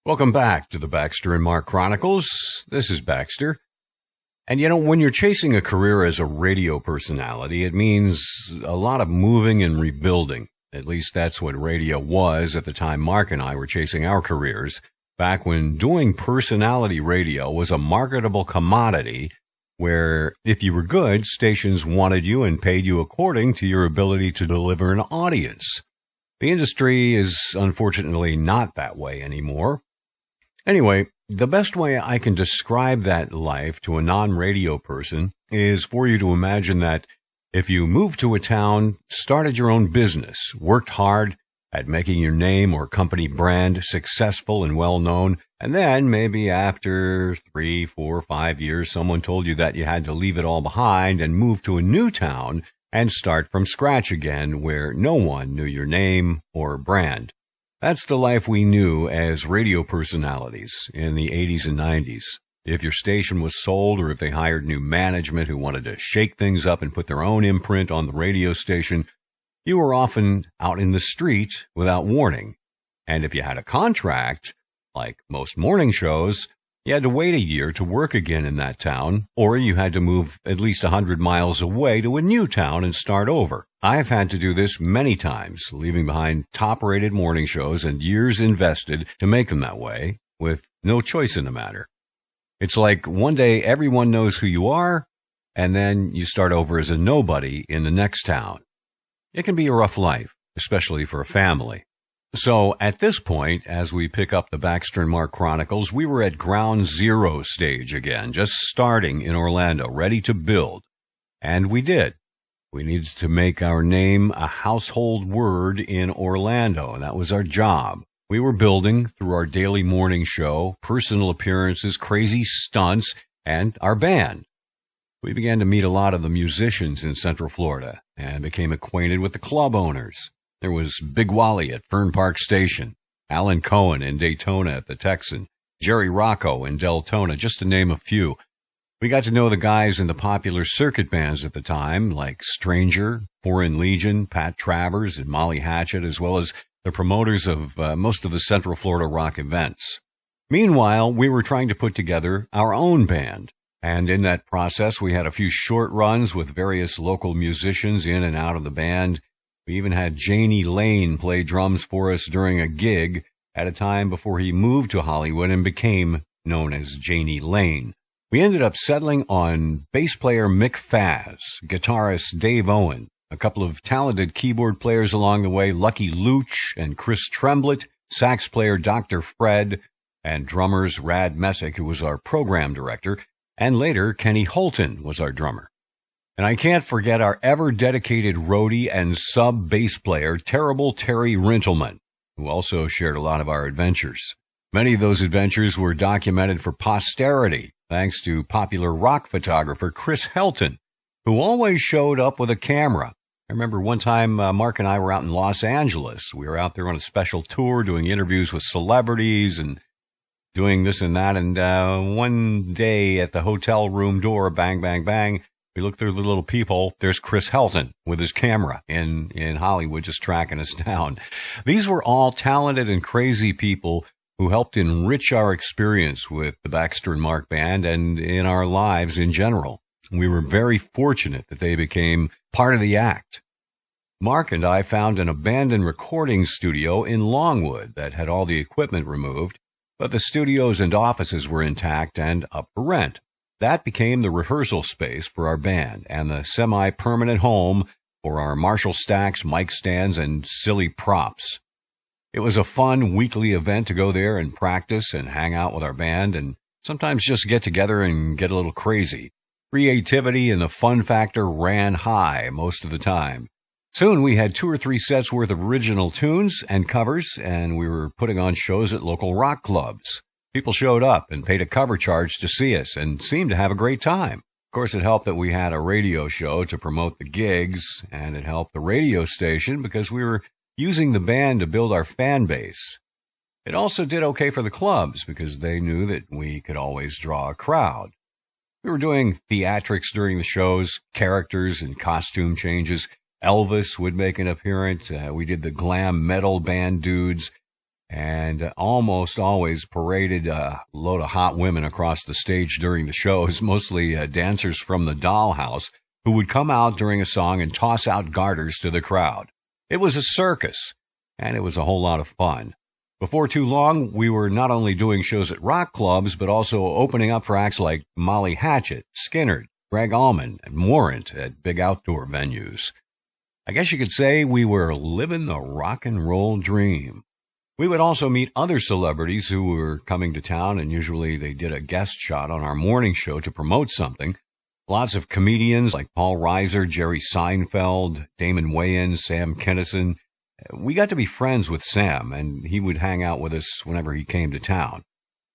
Welcome back to the Baxter and Mark Chronicles. This is Baxter. And when you're chasing a career as a radio personality, it means a lot of moving and rebuilding. At least that's what radio was at the time Mark and I were chasing our careers, back when doing personality radio was a marketable commodity where if you were good, stations wanted you and paid you according to your ability to deliver an audience. The industry is unfortunately not that way anymore. Anyway, the best way I can describe that life to a non-radio person is for you to imagine that if you moved to a town, started your own business, worked hard at making your name or company brand successful and well-known, and then maybe after 3, 4, 5 years, someone told you that you had to leave it all behind and move to a new town and start from scratch again where no one knew your name or brand. That's the life we knew as radio personalities in the 80s and 90s. If your station was sold or if they hired new management who wanted to shake things up and put their own imprint on the radio station, you were often out in the street without warning. And if you had a contract, like most morning shows, you had to wait a year to work again in that town, or you had to move at least 100 miles away to a new town and start over. I've had to do this many times, leaving behind top-rated morning shows and years invested to make them that way, with no choice in the matter. It's like one day everyone knows who you are, and then you start over as a nobody in the next town. It can be a rough life, especially for a family. So at this point, as we pick up the Baxter and Mark Chronicles, we were at ground zero stage again, just starting in Orlando, ready to build. And we did. We needed to make our name a household word in Orlando, and that was our job. We were building through our daily morning show, personal appearances, crazy stunts, and our band. We began to meet a lot of the musicians in Central Florida and became acquainted with the club owners. There was Big Wally at Fern Park Station, Alan Cohen in Daytona at the Texan, Jerry Rocco in Deltona, just to name a few. We got to know the guys in the popular circuit bands at the time, like Stranger, Foreign Legion, Pat Travers, and Molly Hatchet, as well as the promoters of most of the Central Florida rock events. Meanwhile, we were trying to put together our own band. And in that process, we had a few short runs with various local musicians in and out of the band. We even had Janie Lane play drums for us during a gig at a time before he moved to Hollywood and became known as Janie Lane. We ended up settling on bass player Mick Faz, guitarist Dave Owen, a couple of talented keyboard players along the way, Lucky Luch and Chris Tremblett, sax player Dr. Fred, and drummers Rad Messick, who was our program director, and later Kenny Holton was our drummer. And I can't forget our ever-dedicated roadie and sub-bass player, Terrible Terry Rintleman, who also shared a lot of our adventures. Many of those adventures were documented for posterity, thanks to popular rock photographer Chris Helton, who always showed up with a camera. I remember one time Mark and I were out in Los Angeles. We were out there on a special tour doing interviews with celebrities and doing this and that. And one day at the hotel room door, bang, bang, bang, we look through the little peephole. There's Chris Helton with his camera in Hollywood just tracking us down. These were all talented and crazy people who helped enrich our experience with the Baxter and Mark Band and in our lives in general. We were very fortunate that they became part of the act. Mark and I found an abandoned recording studio in Longwood that had all the equipment removed, but the studios and offices were intact and up for rent. That became the rehearsal space for our band and the semi-permanent home for our Marshall stacks, mic stands, and silly props. It was a fun weekly event to go there and practice and hang out with our band and sometimes just get together and get a little crazy. Creativity and the fun factor ran high most of the time. Soon we had 2 or 3 sets worth of original tunes and covers, and we were putting on shows at local rock clubs. People showed up and paid a cover charge to see us and seemed to have a great time. Of course, it helped that we had a radio show to promote the gigs, and it helped the radio station because we were using the band to build our fan base. It also did okay for the clubs because they knew that we could always draw a crowd. We were doing theatrics during the shows, characters and costume changes. Elvis would make an appearance. We did the glam metal band dudes. and almost always paraded a load of hot women across the stage during the shows, mostly dancers from the dollhouse, who would come out during a song and toss out garters to the crowd. It was a circus, and it was a whole lot of fun. Before too long, we were not only doing shows at rock clubs, but also opening up for acts like Molly Hatchet, Skinner, Greg Allman, and Warrant at big outdoor venues. I guess you could say we were living the rock and roll dream. We would also meet other celebrities who were coming to town, and usually they did a guest shot on our morning show to promote something. Lots of comedians like Paul Reiser, Jerry Seinfeld, Damon Wayans, Sam Kinison. We got to be friends with Sam, and he would hang out with us whenever he came to town.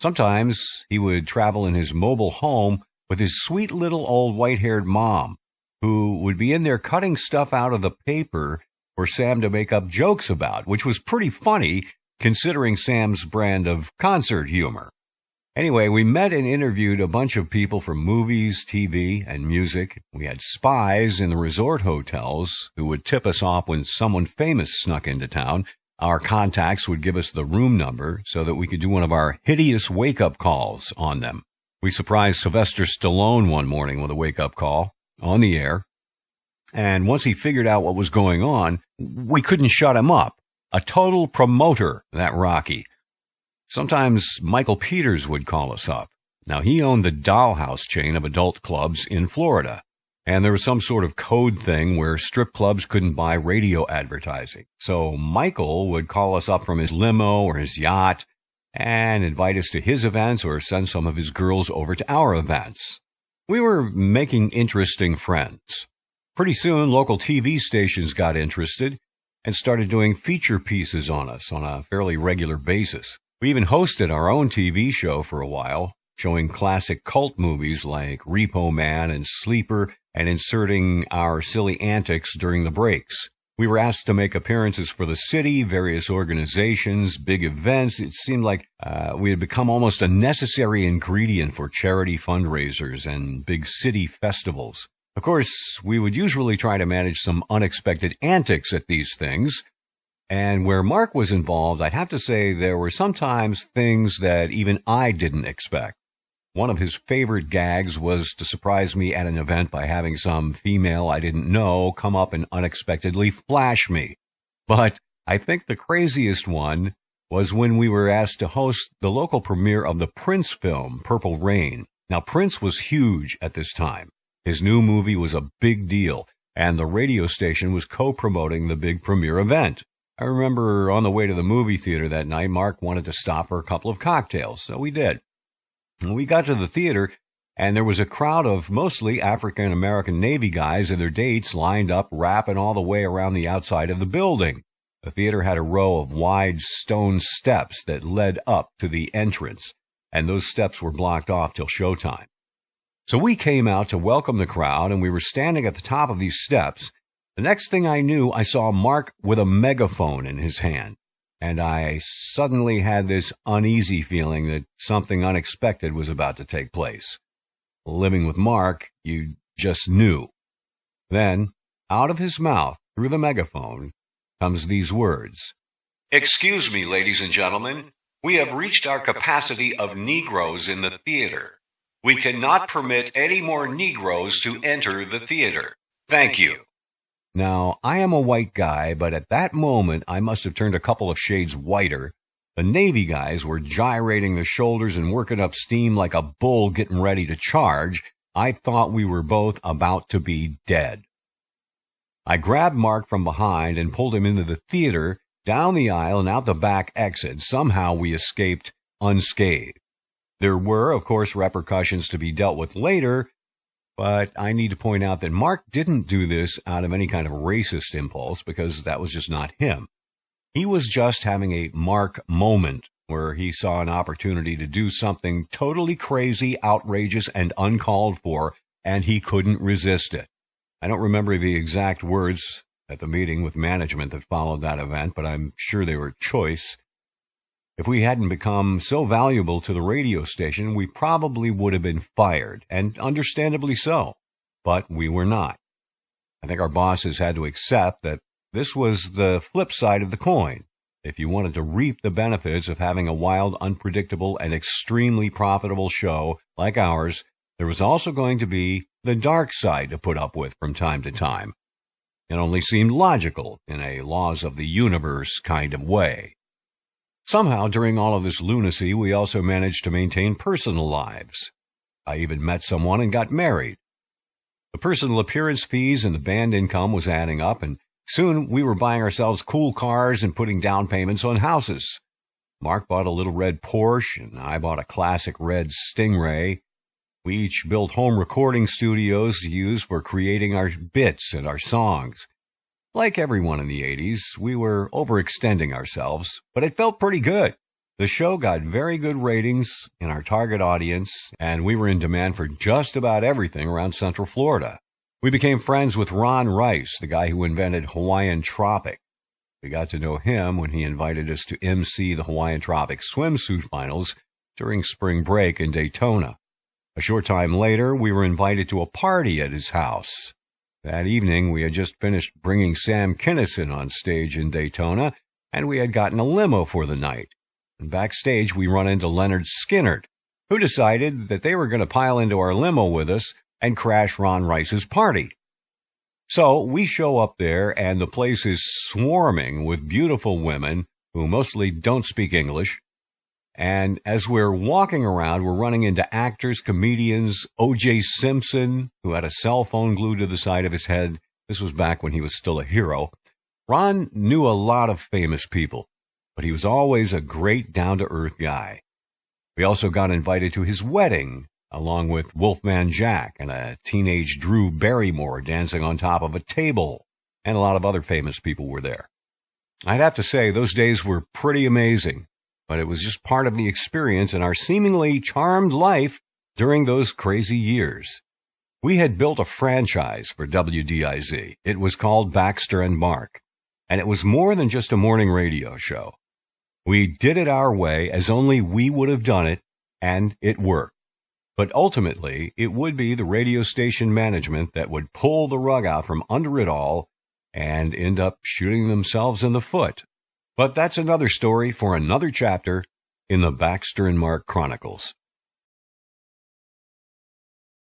Sometimes he would travel in his mobile home with his sweet little old white-haired mom, who would be in there cutting stuff out of the paper for Sam to make up jokes about, which was pretty funny considering Sam's brand of concert humor. Anyway, we met and interviewed a bunch of people from movies, TV, and music. We had spies in the resort hotels who would tip us off when someone famous snuck into town. Our contacts would give us the room number so that we could do one of our hideous wake-up calls on them. We surprised Sylvester Stallone one morning with a wake-up call on the air. And once he figured out what was going on, we couldn't shut him up. A total promoter, that Rocky. Sometimes Michael Peters would call us up. Now, he owned the Dollhouse chain of adult clubs in Florida, and there was some sort of code thing where strip clubs couldn't buy radio advertising. So Michael would call us up from his limo or his yacht and invite us to his events or send some of his girls over to our events. We were making interesting friends. Pretty soon, local TV stations got interested and started doing feature pieces on us on a fairly regular basis. We even hosted our own TV show for a while, showing classic cult movies like Repo Man and Sleeper and inserting our silly antics during the breaks. We were asked to make appearances for the city, various organizations, big events. It seemed like we had become almost a necessary ingredient for charity fundraisers and big city festivals. Of course, we would usually try to manage some unexpected antics at these things. And where Mark was involved, I'd have to say there were sometimes things that even I didn't expect. One of his favorite gags was to surprise me at an event by having some female I didn't know come up and unexpectedly flash me. But I think the craziest one was when we were asked to host the local premiere of the Prince film, Purple Rain. Now, Prince was huge at this time. His new movie was a big deal, and the radio station was co-promoting the big premiere event. I remember on the way to the movie theater that night, Mark wanted to stop for a couple of cocktails, so we did. And we got to the theater, and there was a crowd of mostly African-American Navy guys and their dates lined up, wrapping all the way around the outside of the building. The theater had a row of wide stone steps that led up to the entrance, and those steps were blocked off till showtime. So we came out to welcome the crowd, and we were standing at the top of these steps. The next thing I knew, I saw Mark with a megaphone in his hand, and I suddenly had this uneasy feeling that something unexpected was about to take place. Living with Mark, you just knew. Then, out of his mouth, through the megaphone, comes these words. "Excuse me, ladies and gentlemen, we have reached our capacity of Negroes in the theater. We cannot permit any more Negroes to enter the theater. Thank you." Now, I am a white guy, but at that moment, I must have turned a couple of shades whiter. The Navy guys were gyrating their shoulders and working up steam like a bull getting ready to charge. I thought we were both about to be dead. I grabbed Mark from behind and pulled him into the theater, down the aisle and out the back exit. Somehow we escaped unscathed. There were, of course, repercussions to be dealt with later, but I need to point out that Mark didn't do this out of any kind of racist impulse because that was just not him. He was just having a Mark moment where he saw an opportunity to do something totally crazy, outrageous, and uncalled for, and he couldn't resist it. I don't remember the exact words at the meeting with management that followed that event, but I'm sure they were choice. If we hadn't become so valuable to the radio station, we probably would have been fired, and understandably so. But we were not. I think our bosses had to accept that this was the flip side of the coin. If you wanted to reap the benefits of having a wild, unpredictable, and extremely profitable show like ours, there was also going to be the dark side to put up with from time to time. It only seemed logical in a laws of the universe kind of way. Somehow, during all of this lunacy, we also managed to maintain personal lives. I even met someone and got married. The personal appearance fees and the band income was adding up, and soon we were buying ourselves cool cars and putting down payments on houses. Mark bought a little red Porsche, and I bought a classic red Stingray. We each built home recording studios to use for creating our bits and our songs. Like everyone in the 80s, we were overextending ourselves, but it felt pretty good. The show got very good ratings in our target audience, and we were in demand for just about everything around Central Florida. We became friends with Ron Rice, the guy who invented Hawaiian Tropic. We got to know him when he invited us to MC the Hawaiian Tropic swimsuit finals during spring break in Daytona. A short time later, we were invited to a party at his house. That evening, we had just finished bringing Sam Kinison on stage in Daytona, and we had gotten a limo for the night. And backstage, we run into Leonard Skinnard, who decided that they were going to pile into our limo with us and crash Ron Rice's party. So we show up there, and the place is swarming with beautiful women who mostly don't speak English. And as we're walking around, we're running into actors, comedians, O.J. Simpson, who had a cell phone glued to the side of his head. This was back when he was still a hero. Ron knew a lot of famous people, but he was always a great down-to-earth guy. We also got invited to his wedding, along with Wolfman Jack and a teenage Drew Barrymore dancing on top of a table, and a lot of other famous people were there. I'd have to say, those days were pretty amazing, but it was just part of the experience in our seemingly charmed life during those crazy years. We had built a franchise for WDIZ. It was called Baxter and Mark, and it was more than just a morning radio show. We did it our way, as only we would have done it, and it worked. But ultimately, it would be the radio station management that would pull the rug out from under it all and end up shooting themselves in the foot. But that's another story for another chapter in the Baxter and Mark Chronicles.